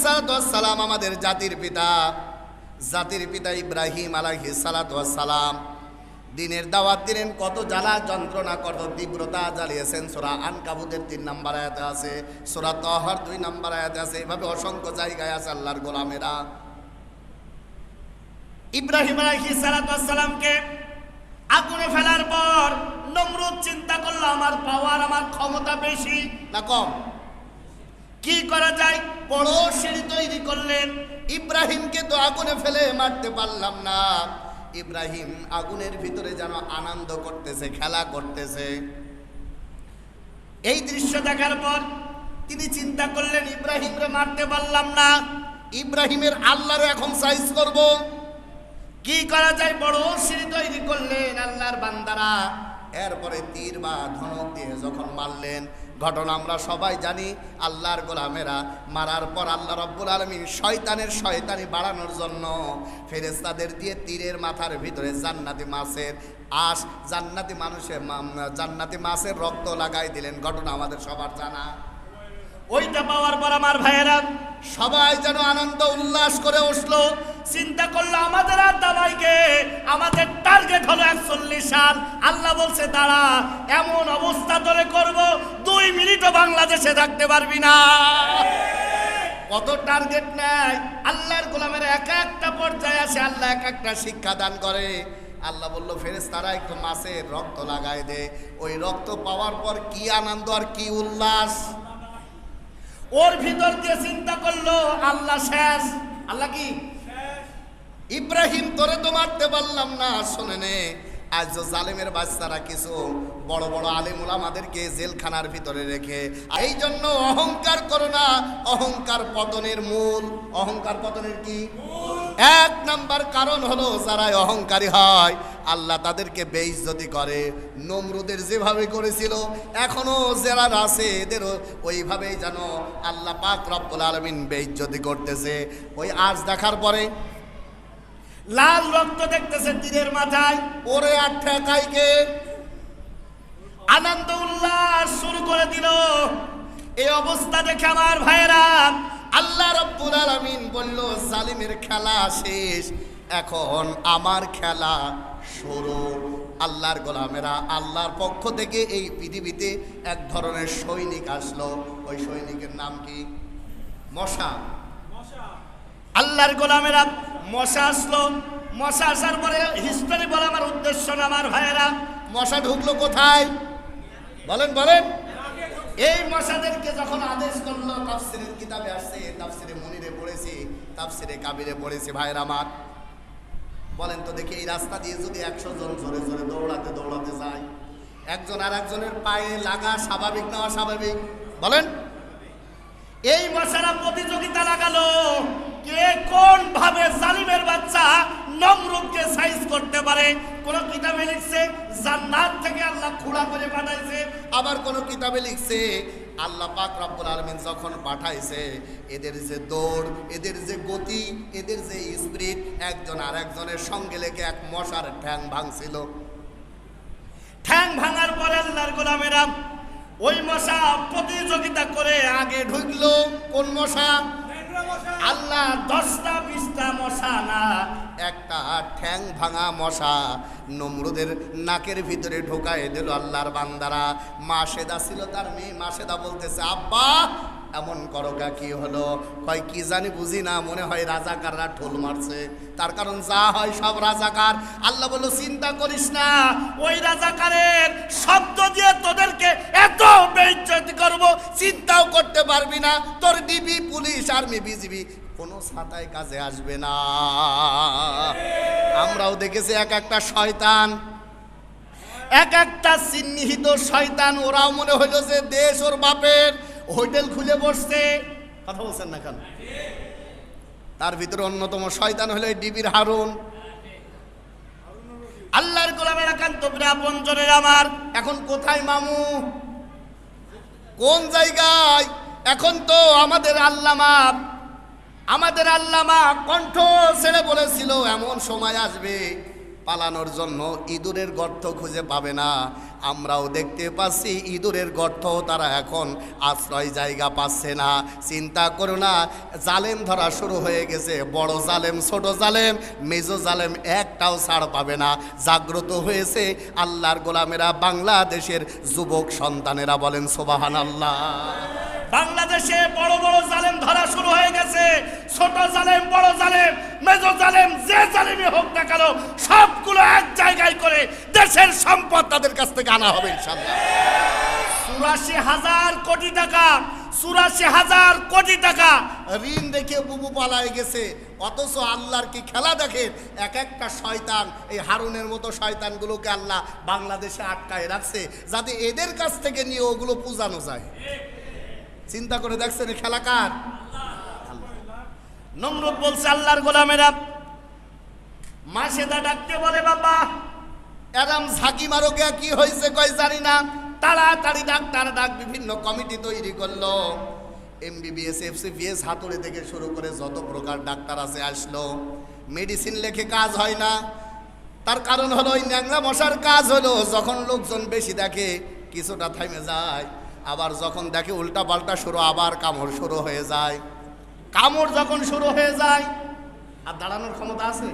সালাম আমাদের জাতির পিতা ইব্রাহিম আলাইহিস সালাম দিনের দাওয়াত দিলেন, কত জ্বালা যন্ত্রণা, কত তীব্রতা জ্বালিয়েছেন। সূরা আনকাবুতের 3 নম্বর আয়াতে আছে, সূরা তাহার 2 নম্বর আয়াতে আছে, এভাবে অসংখ্য জায়গায় আছে আল্লাহর গোলামেরা। ইব্রাহিম আলাইহিস সালামকে আগুনে ফেলার পর নমরুদ চিন্তা করলো, আমার পাওয়ার, আমার ক্ষমতা বেশি না কম, কি করা যায়? বড় সিঁড়ি তৈরি করলেন। ইব্রাহিমকে তো আগুনে ফেলে মারতে পারলাম না। ইব্রাহিম আগুনের ভিতরে যেন আনন্দ করতেছে, খেলা করতেছে। এই দৃশ্য দেখার পর তিনি চিন্তা করলেন, ইব্রাহিমরে মারতে পারলাম না, ইব্রাহিমের আল্লাহরে এখন সাইজ করব, কি করা যায়? বড় সিঁড়ি তৈরি করলেন আল্লাহর বান্দারা। এরপরে তীর বা ধনুক দিয়ে যখন মারলেন, ঘটনা আমরা সবাই জানি। আল্লাহর গোলামেরা মারার পর আল্লাহ রাব্বুল আলামিন শয়তানি বাড়ানোর জন্য ফেরেশতাদের দিয়ে তীরের মাথার ভিতরে জান্নাতি মাছের রক্ত লাগাই দিলেন। ঘটনা আমাদের সবার জানা। ওইটা পাওয়ার পর আমার ভাইয়েরা সবাই যেন আনন্দ উল্লাস করে উঠলো। চিন্তা করলো, আমাদের আর দাবাইকে, আমাদের টার্গেট হলো 41 সাল। আল্লাহ বলছে, দাঁড়া, এমন অবস্থা তোরে করব 2 মিনিটও বাংলাদেশে থাকতে পারবি না। কত টার্গেট নেয় আল্লাহর গোলামের, এক একটা পর্যায়ে আসে আল্লাহ এক একটা শিক্ষা দান করে। আল্লাহ বলল, ফেরেশতারা একটু মাছের রক্ত লাগাই দে। ওই রক্ত পাওয়ার পর কি আনন্দ আর কি উল্লাস! ওর ভিতর দিয়ে চিন্তা করলো, আল্লাহ শেষ। আল্লাহ কি? ইব্রাহিম তোরে তো মারতে পারলাম না। শোনে নে, আজ জালেমের বাচ্চারা কিছু বড় বড় আলেম ওলামাদেরকে জেলখানার ভিতরে রেখে, এই জন্য অহংকার করো না। অহংকার পতনের মূল। অহংকার পতনের কি 1 নাম্বার কারণ হলো, যারা অহংকারী হয় আল্লাহ তাদেরকে বেইজ্জতি করে। নমরুদের যেভাবে করেছিল এখনো যারা আছে এদেরও ওইভাবেই যেন আল্লাহ পাক রব্বুল আলামিন বেইজ্জতি করতেছে। ওই আজ দেখার পরে লাল রক্ত দেখতেছে তীরের মাথায়, ওরে আর ঠেকাইকে আনন্দ উল্লাস শুরু করে দিল। এই অবস্থা দেখে আমার ভাইয়েরা আল্লাহ রব্বুল আলামিন বলল, জালিমের খেলা শেষ, এখন আমার খেলা শুরু। আল্লাহর গোলামেরা, আল্লাহর পক্ষ থেকে এই পৃথিবীতে এক ধরনের সৈনিক আসলো। ওই সৈনিকের নাম কি? মশা। আল্লাহর গোলামেরা, মশা আসলো। মশা আসার পরে হিস্টোরি বলা আমার উদ্দেশ্য না আমার ভাইয়েরা। মশা ঢুকলো কোথায় বলেন বলেন? এই মশাদেরকে যখন আদেশ করলো, তাফসীরের কিতাবে আসছে, তাফসীরে মুনিরে পড়েছি, তাফসীরে কাবিরে পড়েছি। ভাইয়েরা আমার, বলেন তো দেখি, এই রাস্তা দিয়ে যদি 100 জন জোরে জোরে দৌড়াতে দৌড়াতে যায়, একজন আর একজনের পায়ে লাগা স্বাভাবিক না অস্বাভাবিক বলেন? এই মশারা প্রতিযোগিতা লাগালো কে কোন ভাবে জালিমের বাচ্চা নমরুদকে সাইজ করতে পারে। কোন কিতাবে লিখছে জান্নাত থেকে আল্লাহ খুঁড়া করে পাঠাইছে, আবার কোন কিতাবে লিখছে আল্লাহ পাক রব্বুল আলামিন যখন পাঠাইছে এদের যে দৌড়, এদের যে গতি, এদের যে স্পিরিট, একজন আর একজনের সঙ্গে লেগে এক মশার ঠ্যাং ভাঙছিল। ঠ্যাং ভাঙার পরে আল্লাহর গোলামেরা ওই মশা প্রতিযোগিতা করে আগে ঢুকলো। কোন মশা? আল্লাহ 10টা 20টা মশা না, একটা ঠ্যাং ভাঙা মশা নমরুদের নাকের ভিতরে ঢোকায় দিল আল্লাহর বান্দারা। মাসেদা ছিল তার মেয়ে, মাসেদা বলতেছে, আব্বা এমন করোগা কি হলো? কয় কি জানি বুঝি না, মনে হয় রাজাকাররা ঢোল মারছে। তার কারণ যা হয় সব রাজাকার। আল্লাহ বলল, চিন্তা করিস না, ওই রাজাকারের শব্দ দিয়ে তোদেরকে এত বেইজ্জতি করব, চিন্তাও করতে পারবি না। তোর ডিবি, পুলিশ, আর্মি, বিজিবি কোনো ছাতায় কাজে আসবে না। আমরাও দেখেছি এক একটা শয়তান, এক একটা চিহ্নিত শয়তান, ওরাও মনে হইলো যে দেশ ওর বাপের, হোটেল খুলে বসছে। কথা বলছেন না কেন? তার ভিতরে অন্যতম শয়তান হলো ডিবির হারুন। আল্লাহর গোলামের একান্ত আপনজনের আমার, এখন কোথায় মামু? কোন জায়গায়? এখন তো আমাদের আল্লামা কণ্ঠ ছেড়ে বলেছিল এমন সময় আসবে পালানোর জন্য ইঁদুরের গর্ত খুঁজে পাবে না। আমরাও দেখতে পাচ্ছি ইঁদুরের গর্ত তারা এখন আশ্রয় জায়গা পাচ্ছে না। চিন্তা করো না, জালেম ধরা শুরু হয়ে গেছে। বড় জালেম, ছোট জালেম, মেজো জালেম একটাও ছাড় পাবে না। জাগ্রত হয়েছে আল্লাহর গোলামেরা, বাংলাদেশের যুবক সন্তানেরা। বলেন সুবহানাল্লাহ। বাংলাদেশে বড় বড় জালেম ধরা শুরু হয়ে গেছে। ছোট জালেম, বড় জালেম, মেজো জালেম, যে জালেমই হোক না কেন, সবগুলো এক জায়গায় করে দেশের সম্পদ তাদের কাছ থেকে আনা হবে ইনশাআল্লাহ। 84,000 কোটি টাকা, 84,000 কোটি টাকা ঋণ দেখে বুবু পালায় গেছে। অথচ আল্লাহর কি খেলা দেখেন, এক একটা শয়তান, এই হারুনের মতো শয়তানগুলোকে আল্লাহ বাংলাদেশে আটকায় রাখছে যাতে এদের কাছ থেকে নিয়ে ওগুলো পূজানো যায়। চিন্তা করে দেখছেন খেলা কার? নমরুদ বলছে, আল্লাহর গোলামেরা, মাসেদা ডাকতে বলে, বাবা এরম ঝাঁকি মারো কে, কি হয়েছে? কয় জানি না। তাড়াতাড়ি ডাক্তার ডাক, বিভিন্ন কমিটি তৈরি করলো। MBBS, FCBS, হাতুড়ি থেকে শুরু করে যত প্রকার ডাক্তার আছে আসলো। মেডিসিন লেখে কাজ হয় না। তার কারণ হলো ওই ন্যাংরা মশার কাজ হলো যখন লোকজন বেশি দেখে কিছুটা থামে যায়, আবার যখন দেখে উল্টা পাল্টা শুরু, আবার কামড় শুরু হয়ে যায়। কামড় যখন শুরু হয়ে যায় আর দাঁড়ানোর ক্ষমতা আছে?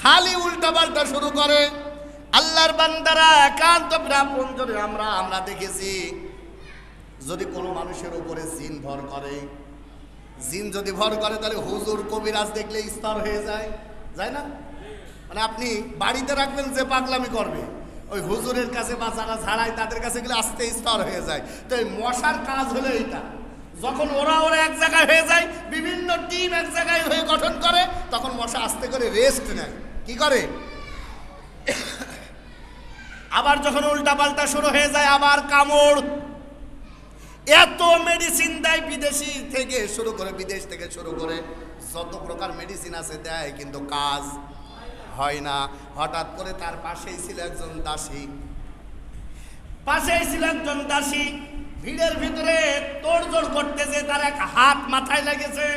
খালি উল্টা পাল্টা শুরু করে। আল্লাহর বান্দারা একান্ত আপনজনে আমরা দেখেছি, যদি কোনো মানুষের উপরে জিন ভর করে, জিন যদি ভর করে তাহলে হুজুর কবিরাজ দেখলে স্তর হয়ে যায়, যায় না? মানে আপনি বাড়িতে রাখবেন যে পাগলামি করবে, ওই হুজুরের কাছে বা যারা ঝাড়ায় তাদের কাছে গেলে আস্তে স্তর হয়ে যায়। তো এই মশার কাজ হলো এইটা, যখন ওরা এক জায়গায় হয়ে যায়, বিভিন্ন টিম এক জায়গায় হয়ে গঠন করে, তখন মশা আস্তে করে রেস্ট নেয়। কি করে? আবার যখন উল্টা পাল্টা শুরু হয়ে যায়, আবার কামড়। এত মেডিসিন দেয় বিদেশি থেকে শুরু করে, বিদেশ থেকে শুরু করে যত প্রকার মেডিসিন আছে দেয়, কিন্তু কাজ হয় না। হঠাৎ করে তার পাশেই ছিল একজন দাসী, ভিড়ের ভিতরে তোড়জোড় করতেছে, তার এক হাত মাথায় লেগেছে।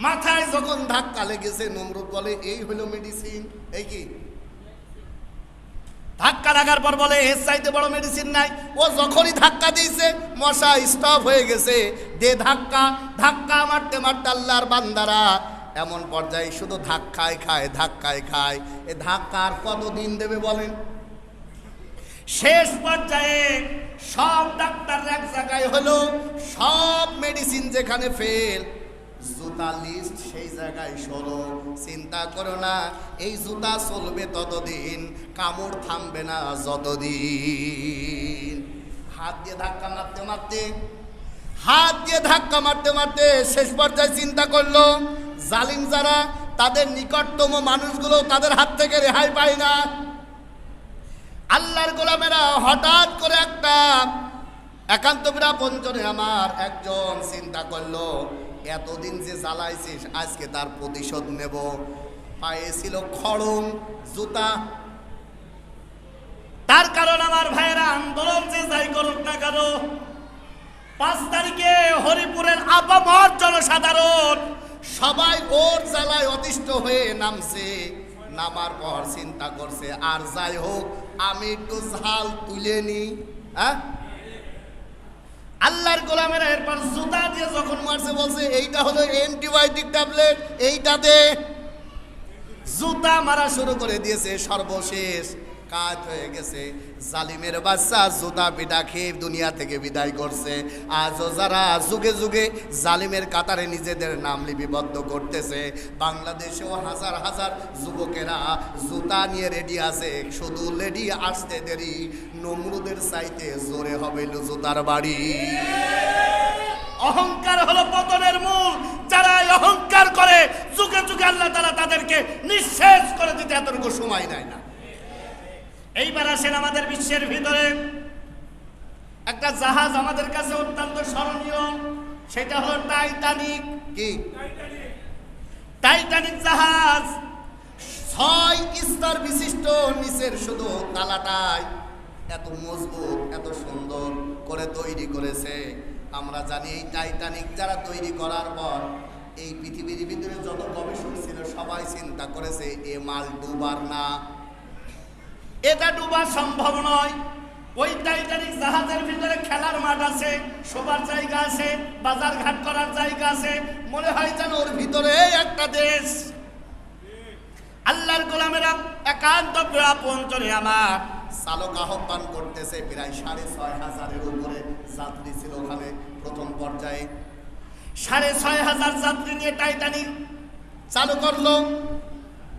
মাথায় যখন ধাক্কা লেগেছে, নমরুদ বলে এই হলো মেডিসিন। এই কি ধাক্কা লাগার পর বলে এর চাইতে বড় মেডিসিন নাই। ও যখনই ধাক্কা দিয়েছে মশা স্টপ হয়ে গেছে। ধাক্কা মারতে মারতে আল্লাহর বান্দারা এমন পর্যায়ে শুধু ধাক্কায় খায়। এ ধাক্কা আর কতদিন দেবে বলেন? শেষ পর্যায়ে সব ডাক্তার এক জায়গায় হলো, সব মেডিসিন যেখানে ফেল, জুতা লিস্ট সেই জায়গায় সরো। চিন্তা করো না, এই জুতা চলবে ততদিন, কামড় থামবে না যতদিন। হাত দিয়ে ধাক্কা মারতে শেষ পর্যায়ে চিন্তা করলো, জালিম যারা, তাদের নিকটতম মানুষগুলো তাদের হাত থেকে রেহাই পায় না। আল্লাহর গোলামেরা হঠাৎ করে একটা একান্ত বিরাপঞ্জনে আমার একজন চিন্তা করলো, এতদিন যে জ্বালাইছিস আজকে তার প্রতিশোধ নেব। পায়ে ছিল খড়ম জুতা। তার কারণ আমার ভাইয়েরা, আন্দোলন যে যাই করুক না কেন, 5 তারিখে হরিপুরের আপামর জনসাধারণ সবাই ওর জ্বালায় অতিষ্ঠ হয়ে নামছে। নামার পর চিন্তা করছে, আর যাই হোক আমি একটু ঝাল তুলে নি। আল্লাহর গোলামেরা এরপর জুতা দিয়ে যখন মারছে বলছে এইটা হলো অ্যান্টিবায়োটিক ট্যাবলেট, এইটাতে জুতা মারা শুরু করে দিয়েছে। সর্বশেষ কাজ হয়ে গেছে। জালিমের বাচ্চা জুতা পিটা খেয়ে দুনিয়া থেকে বিদায় করছে। আজও যারা যুগে যুগে জালিমের কাতারে নিজেদের নাম লিপিবদ্ধ করতেছে, বাংলাদেশেও হাজার হাজার যুবকেরা জুতা নিয়ে রেডি আছে। শুধু লেডি আসতে দেরি, নমরুদের চাইতে জোরে হবে জুতার বাড়ি। অহংকার হলো পতনের মূল। যারা অহংকার করে যুগে যুগে আল্লাহ তাআলা তাদেরকে নিঃশেষ করে দিতে এতটুকু সময় নেয় না। এইবার আসেন আমাদের বিশ্বের ভিতরে একটা জাহাজ আমাদের কাছে অত্যন্ত স্মরণীয়, সেটা হলো টাইটানিক। কি টাইটানিক জাহাজ 6 স্তর বিশিষ্ট, নিচের শুধু তালাটাই এত মজবুত, এত সুন্দর করে তৈরি করেছে। আমরা জানি এই টাইটানিক যারা তৈরি করার পর এই পৃথিবীর ভিতরে যত গবেষক ছিল সবাই চিন্তা করেছে এ মাল ডুবার না, এটা ডুবা সম্ভব নয়। ওই টাইটানিক জাহাজের ভিতরে খেলার মাঠ আছে, শোবার জায়গা আছে, বাজার ঘাট করার জায়গা আছে। মনে হয় যেন ওর ভিতরে একটা দেশ। আল্লাহর গোলামেরা একান্ত আপনজনে আমার চালক আহ্বান করতেছে। প্রায় 6,500-এর উপরে যাত্রী ছিল ওখানে প্রথম পর্যায়ে। 6,500 যাত্রী নিয়ে টাইটানিক চালু করলো।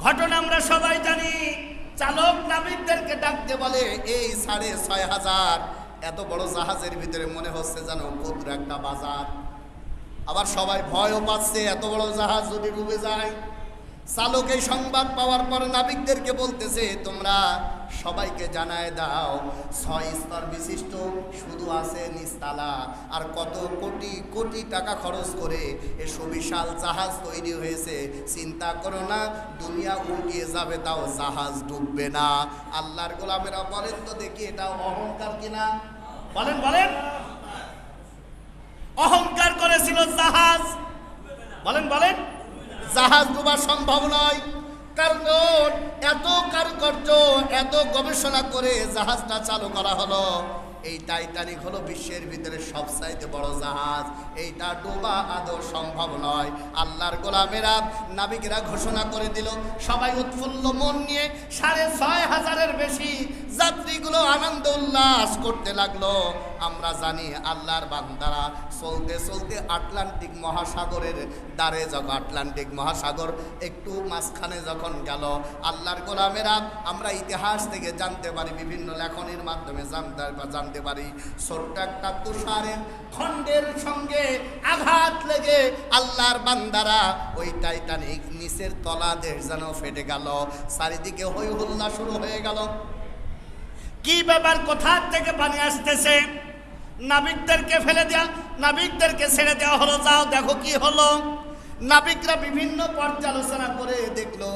ঘটনা আমরা সবাই জানি। চালক নাবিকদেরকে ডাকতে বলে, এই 6,500 এত বড় জাহাজের ভিতরে মনে হচ্ছে যেন ক্ষুদ্র একটা বাজার। আবার সবাই ভয়ও পাচ্ছে, এত বড় জাহাজ যদি ডুবে যায়। চালক এই সংবাদ পাওয়ার পর নাবিকদেরকে বলতেছে, তোমরা সবাইকে জানায় দাও 6 স্তর বিশিষ্ট, শুধু আছে নিচতলা। আর কত কোটি কোটি টাকা খরচ করে এ সুবিশাল জাহাজ তৈরি হয়েছে। চিন্তা করো না, দুনিয়া উল্টিয়ে যাবে তাও জাহাজ ডুববে না। আল্লাহর গোলামেরা বলেন তো দেখি, এটা অহংকার কিনা? বলেন বলেন। অহংকার করেছিল জাহাজ। বলেন বলেন। জাহাজ ডুবা সম্ভব নয়, কারণ এত কারুকার্য, এত গবেষণা করে জাহাজটা চালু করা হলো। এই টাইটানিক হলো বিশ্বের ভিতরে সবচাইতে বড় জাহাজ। এইটা ডোবা আদৌ সম্ভব নয়। আল্লাহর গোলামেরা নাবিকেরা ঘোষণা করে দিল। সবাই উৎফুল্ল মন নিয়ে 6,500-এর বেশি যাত্রীগুলো আনন্দ উল্লাস করতে লাগলো। আমরা জানি আল্লাহর বান্দারা চলতে চলতে আটলান্টিক মহাসাগরের দ্বারে, যখন আটলান্টিক মহাসাগর একটু মাঝখানে যখন গেল, আল্লাহর গোলামেরা আমরা ইতিহাস থেকে জানতে পারি, বিভিন্ন লেখনের মাধ্যমে জানতে পারি, ছোট্ট একটা তুষারের খণ্ডের সঙ্গে আঘাত লেগে আল্লাহর বান্দারা ওই টাইটানিক নিচের তলাদেশ যেন ফেটে গেল। চারিদিকে হই হুল্লা শুরু হয়ে গেল। কি ব্যাপার, কোথা থেকে পানি আসতেছে? নাবিকদেরকে নাবিকদেরকে ছেড়ে দেওয়া হলো, যাও দেখো কি হলো। নাবিকরা বিভিন্ন পর্যালোচনা করে দেখলো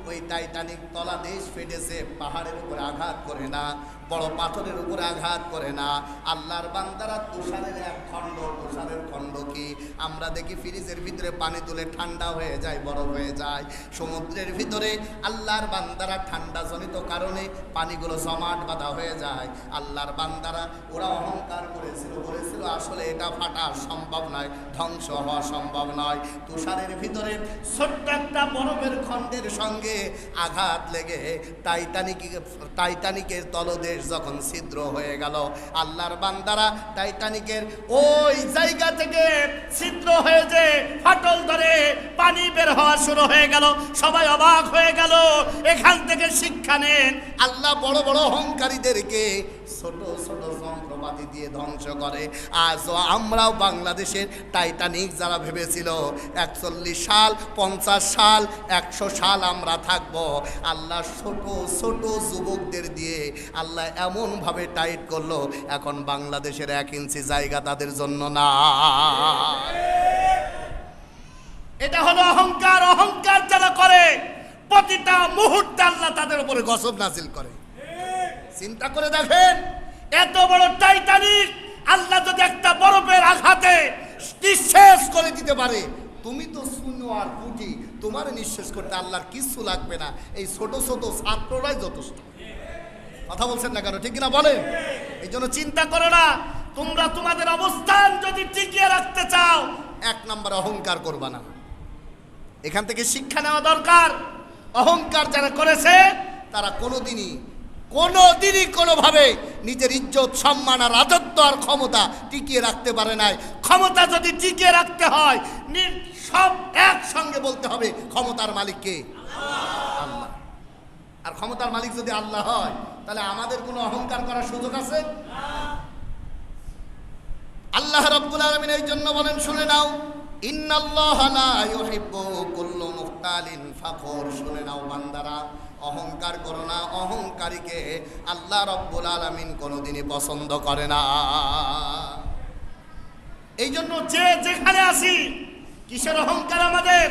ওই টাইটানিক তলাদেশ ফেটেছে, পাহাড়ের উপরে আঘাত করে না, বড় পাথরের উপরে আঘাত করে না। আল্লাহর বান্দারা তুষারের এক খণ্ড, তুষারের খণ্ড কি আমরা দেখি ফ্রিজের ভিতরে পানি তুলে ঠান্ডা হয়ে যায়, বরফ হয়ে যায়। সমুদ্রের ভিতরে আল্লাহর বান্দারা ঠান্ডা জনিত কারণে পানিগুলো জমাট বাঁধা হয়ে যায়। আল্লাহর বান্দারা ওরা অহংকার করেছিল, বলেছিল আসলে এটা ফাটা সম্ভব নয়, ধ্বংস হওয়া সম্ভব নয়। তুষারের ভিতরে ছোট্ট একটা বরফের খণ্ডের সঙ্গে আঘাত লেগে টাইটানিকের তলদেশ যখন ছিদ্র হয়ে গেল, আল্লাহর বান্দারা টাইটানিকের ওই জায়গা থেকে ছিদ্র হয়ে যে ফাটল ধরে পানি বের হওয়া শুরু হয়ে গেল, সবাই অবাক হয়ে গেল। এখান থেকে শিক্ষা নেন, আল্লাহ বড় বড় অহংকারীদেরকে ছোট ছোট যন্ত্রপাতি দিয়ে ধ্বংস করে। আজ আমরাও বাংলাদেশের টাইটানিক যারা ভেবেছিল 41 সাল, 50 সাল, 100 সাল আমরা থাকব, আল্লাহ ছোট ছোট যুবকদের দিয়ে আল্লাহ এমনভাবে টাইট করলো, এখন বাংলাদেশের 1 ইঞ্চি জায়গা তাদের জন্য না। এটা হলো অহংকার। অহংকার যারা করে প্রতিটা মুহূর্তে আল্লাহ তাদের উপরে গজব নাজিল করে। চিন্তা করে দেখেন, এত বড় টাইটানিক আল্লাহ যদি একটা বরফের আঘাতে নিঃশেষ করে দিতে পারে, তুমি তো শূন্য আর কুটি, তোমার নিঃশেষ করতে আল্লাহর কিছু লাগবে না, এই ছোট ছোট ছাত্ররাই যথেষ্ট। কথা বলছেন না কেন, ঠিক কিনা বলেন? এই জন্য চিন্তা করো না, তোমরা তোমাদের অবস্থান যদি টিকিয়ে রাখতে চাও, 1 নম্বরে অহংকার করবা না। এখান থেকে শিক্ষা নেওয়া দরকার। অহংকার যারা করেছে তারা কোনোদিনই কোনোভাবে নিজের ইজ্জত, সম্মান আর রাজত্ব আর ক্ষমতা টিকিয়ে রাখতে পারে নাই। ক্ষমতা যদি টিকিয়ে রাখতে হয়, সব একসঙ্গে বলতে হবে ক্ষমতার মালিক কে? আল্লাহ। আর ক্ষমতার মালিক যদি আল্লাহ হয়, তাহলে আমাদের কোনো অহংকার করার সুযোগ আছে? আল্লাহ রাব্বুল আলামিন এই জন্য বলেন, শুনে নাও, ইন্নাল্লাহা লা ইউহিব্বু কুল্লা মুখতালিন ফাখুর। শুনে নাও বান্দারা, অহংকার করো না, অহংকারীকে আল্লাহ রাব্বুল আলামিন কোনোদিনই পছন্দ করে না। এই জন্য যে যেখানে আসি, কিসের অহংকার আমাদের?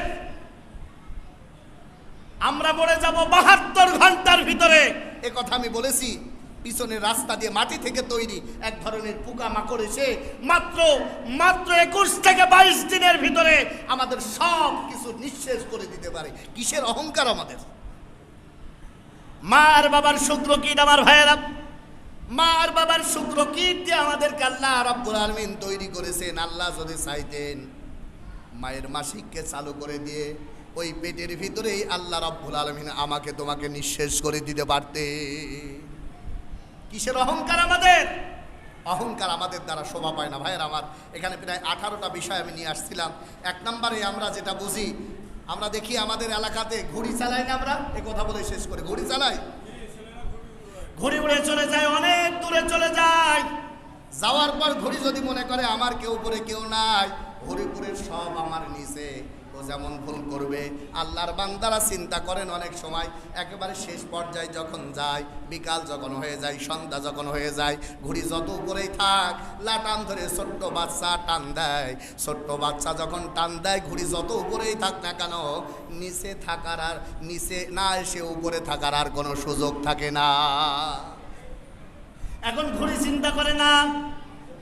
আমরা মরে যাব 72 ঘন্টার ভিতরে। এ কথা আমি বলেছি। পিছনের রাস্তা দিয়ে মাটি থেকে তৈরি এক ধরনের পোকা মাকড় এসে মাত্র 21 থেকে 22 দিনের ভিতরে আমাদের সব কিছু নিঃশেষ করে দিতে পারে। কিসের অহংকার আমাদের? মা আর বাবার শুক্র কীট আমার ভাইয়েরা, মা আর বাবার শুক্র কীট দিয়ে আমাদেরকে আল্লাহ রাব্বুল আলামিন তৈরি করেছেন। আল্লাহ যদি চাইতেন মায়ের মাসিককে চালু করে দিয়ে ওই পেটের ভিতরেই আল্লাহ রাব্বুল আলামিন আমাকে তোমাকে নিঃশেষ করে দিতে পারতেন। কিসের অহংকার আমাদের? অহংকার আমাদের দ্বারা শোভা পায় না ভাইয়ের আমার। এখানে প্রায় 18টা বিষয় আমি নিয়ে আসছিলাম। 1 নম্বরে আমরা যেটা বুঝি, আমরা দেখি আমাদের এলাকাতে ঘুড়ি চালাই না, আমরা এ কথা বলে শেষ করে ঘুড়ি চালাই, ঘুড়ি উড়ে চলে যায়, অনেক দূরে চলে যায়। যাওয়ার পর ঘুড়ি যদি মনে করে আমার কেউ উপরে কেউ নাই, হরিপুরের সব আমার নিচে, ও যেমন ভুল করবে। আল্লাহর বান্দারা চিন্তা করেন অনেক সময় একেবারে শেষ পর্যায়ে যখন যায়, বিকাল যখন হয়ে যায়, সন্ধ্যা যখন হয়ে যায়, ঘুড়ি যত উপরেই থাক, লাটান ধরে ছোট্ট বাচ্চা টান দেয়। ছোট্ট বাচ্চা যখন টান দেয়, ঘুড়ি যত উপরেই থাক না কেন, নিচে থাকার আর নিচে না এসে উপরে থাকার আর কোনো সুযোগ থাকে না। এখন ঘুড়ি চিন্তা করে না,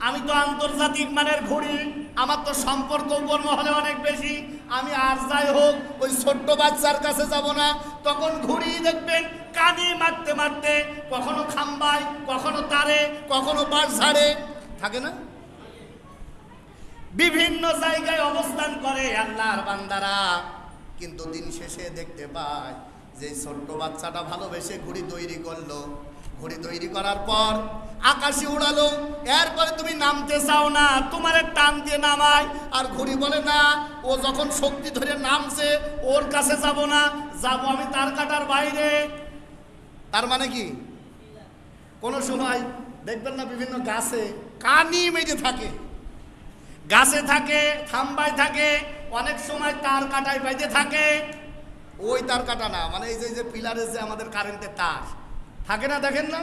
আমি তো আন্তর্জাতিক মানের ঘুড়ি, আমার তো সম্পর্ক উপর মহলে অনেক বেশি, আমি আর যাই হোক ওই ছোট্ট বাচ্চার কাছে যাব না। তখন ঘুড়ি দেখবেন কানি মারতে মারতে কখনো খাম্বায়, কখনো তারে, কখনো বাঁশ ঝাড়ে, থাকে না, বিভিন্ন জায়গায় অবস্থান করে আল্লাহর বান্দারা। কিন্তু দিন শেষে দেখতে পায় যে ছোট্ট বাচ্চাটা ভালোবেসে ঘুড়ি তৈরি করলো, ঘুড়ি তৈরি করার পর আকাশে উড়ালো, এরপরে তুমি নামতে চাও না, তোমার টান দিয়ে নামায়, আর ঘুড়ি বলে না, ও যখন শক্তি ধরে নামছে ওর কাছে যাব না, যাব আমি তার কাটার বাইরে। তার মানে কি, কোনো সময় দেখবেন না বিভিন্ন গাছে কানি মেজে থাকে, গাছে থাকে, থাম্বায় থাকে, অনেক সময় তার কাটায় বাইতে থাকে। ওই তার কাটা না, মানে এই যে পিলারে যে আমাদের কারেন্টের তার থাকে না, দেখেন না।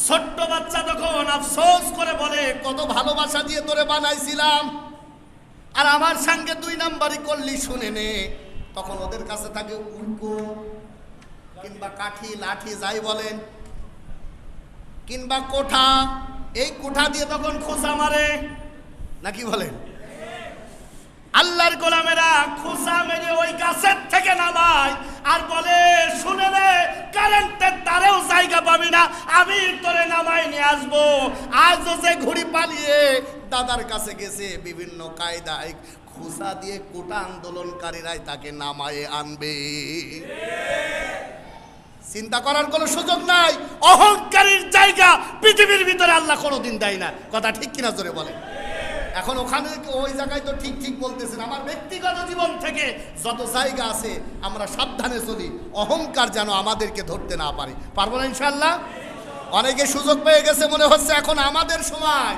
ছোট্ট বাচ্চা তখন আফসোস করে বলে, কত ভালোবাসা দিয়ে তোরে বানাইছিলাম, আর আমার সঙ্গে 2 নাম্বারই করলি। শুনে নে, তখন ওদের কাছে থাকে উল্কো কিংবা কাঠি লাঠি যাই বলেন, কিংবা কোঠা। এই কোঠা দিয়ে তখন খোঁচা মারে, নাকি বলেন? আল্লাহর গোলামেরা খোঁচা মেরে ওই গাছের থেকে নামায় আর বলে, শুনে রে, কারেন্টের তারেও জায়গা পাবি না, আমি তোরে নামায় নিয়ে আসবো। আজ যে ঘুড়ি পালিয়ে দাদার কাছে গেছে, বিভিন্ন কায়দায় খোঁচা দিয়ে কোটা আন্দোলনকারীরাই তাকে নামায়ে আনবে। চিন্তা করার কোনো সুযোগ নাই। অহংকারীর জায়গা পৃথিবীর ভিতরে আল্লাহ কোনোদিন দেয় না। কথা ঠিক কিনা জোরে বলেন? এখন ওখানে ওই জায়গায় তো ঠিক ঠিক বলতেছেন। আমার ব্যক্তিগত জীবন থেকে যত জায়গা আছে আমরা সাবধানে চলি, অহংকার যেন আমাদেরকে ধরতে না পারে। পারবো না ইনশাআল্লাহ? অনেকে সুযোগ পেয়ে গেছে, মনে হচ্ছে এখন আমাদের সময়,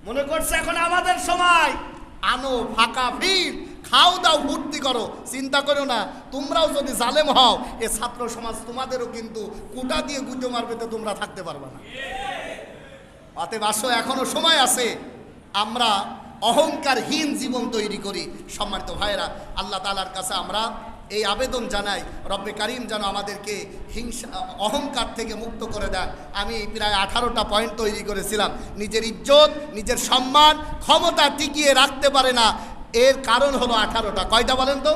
মনে করছে এখন আমাদের সময়। আনো ফাঁকা ভিড়, খাও দাও ফুর্তি করো, চিন্তা করো না। তোমরাও যদি জালেম হও, এ ছাত্র সমাজ তোমাদেরও কিন্তু কুটা দিয়ে গুঁজো মারবে, তো তোমরা থাকতে পারবে না। অতএব আসো, এখনো সময় আছে, আমরা অহংকারহীন জীবন তৈরি করি। সম্মানিত ভাইয়েরা, আল্লাহ তাআলার কাছে আমরা এই আবেদন জানাই, রব্বে কারিম যেন আমাদেরকে হিংসা অহংকার থেকে মুক্ত করে দেন। আমি প্রায় 18টা পয়েন্ট তৈরি করেছিলাম। নিজের ইজ্জত, নিজের সম্মান, ক্ষমতা টিকিয়ে রাখতে পারে না, এর কারণ হলো 18টা। কয়টা বলেন তো?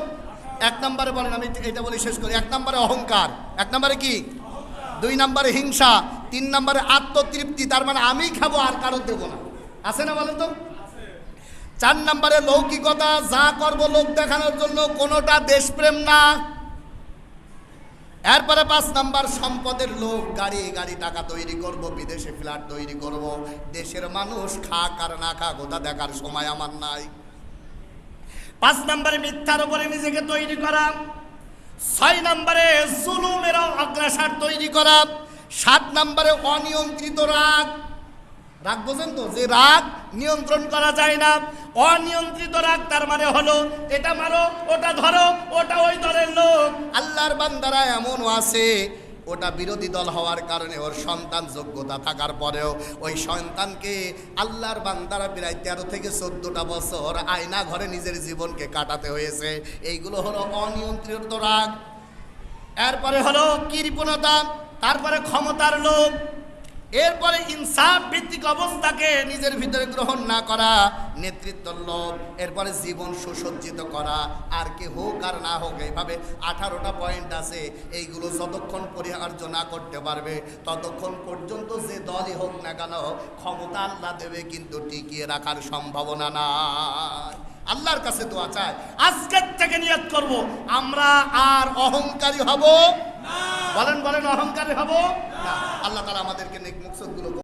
1 নম্বরে বলেন, আমি এটা বলে শেষ করি। 1 নম্বরে অহংকার, 1 নম্বরে কি? 2 নম্বরে হিংসা, 3 নম্বরে আত্মতৃপ্তি, তার মানে আমি খাবো আর কারো দেবো না, আছে না বলেন তো? 4 নম্বরে লৌকিকতা, যা করবো লোক দেখানোর জন্য, কোনোটা দেশপ্রেম না। এরপরে 5 নম্বর সম্পদের লোভ, গাড়ি গাড়ি টাকা তৈরি করব, বিদেশে ফ্ল্যাট তৈরি করব, দেশের মানুষ খাক আর না খাক ওটা দেখার সময় আমার নাই। 5 নম্বরে মিথ্যার উপরে নিজেকে তৈরি করা। 6 নম্বরে জুলুমের অগ্রাসর তৈরি করা। 7 নম্বরে অনিয়ন্ত্রিত রাগ। রাগ বোঝেন তো, যে রাগ নিয়ন্ত্রণ করা যায় না। অনিয়ন্ত্রিত রাগ তার মানে হলো এটা মারো, ওটা ধরো, ওটা ওই দলের লোক। আল্লাহর বান্দারা এমনও আছে, ওটা বিরোধী দল হওয়ার কারণে ওর সন্তান যোগ্যতা থাকার পরেও ওই সন্তানকে আল্লাহর বান্দারা প্রায় 13 থেকে 14টা বছর আয়না ঘরে নিজের জীবনকে কাটাতে হয়েছে। এইগুলো হলো অনিয়ন্ত্রিত রাগ। এরপরে হলো কৃপণতা, তারপরে ক্ষমতার লোভ, এরপরে ইনসাফ ভিত্তিক অবস্থাকে নিজের ভিতরে গ্রহণ না করা, নেতৃত্বের লোভ, এরপরে জীবন সুসজ্জিত করা, আর কে হোক আর না হোক। এইভাবে 18টা পয়েন্ট আছে। এইগুলো যতক্ষণ পরিহার্য না করতে পারবে ততক্ষণ পর্যন্ত যে দলই হোক না কেন ক্ষমতা আল্লাহ দেবে, কিন্তু টিকিয়ে রাখার সম্ভাবনা নাই। আল্লাহর কাছে দোয়া চাই, আজকের থেকে নিয়ত করব আমরা আর অহংকারী হব না। বলেন বলেন, অহংকারী হব না। আল্লাহ তাআলা আমাদেরকে নেক মুকসদগুলো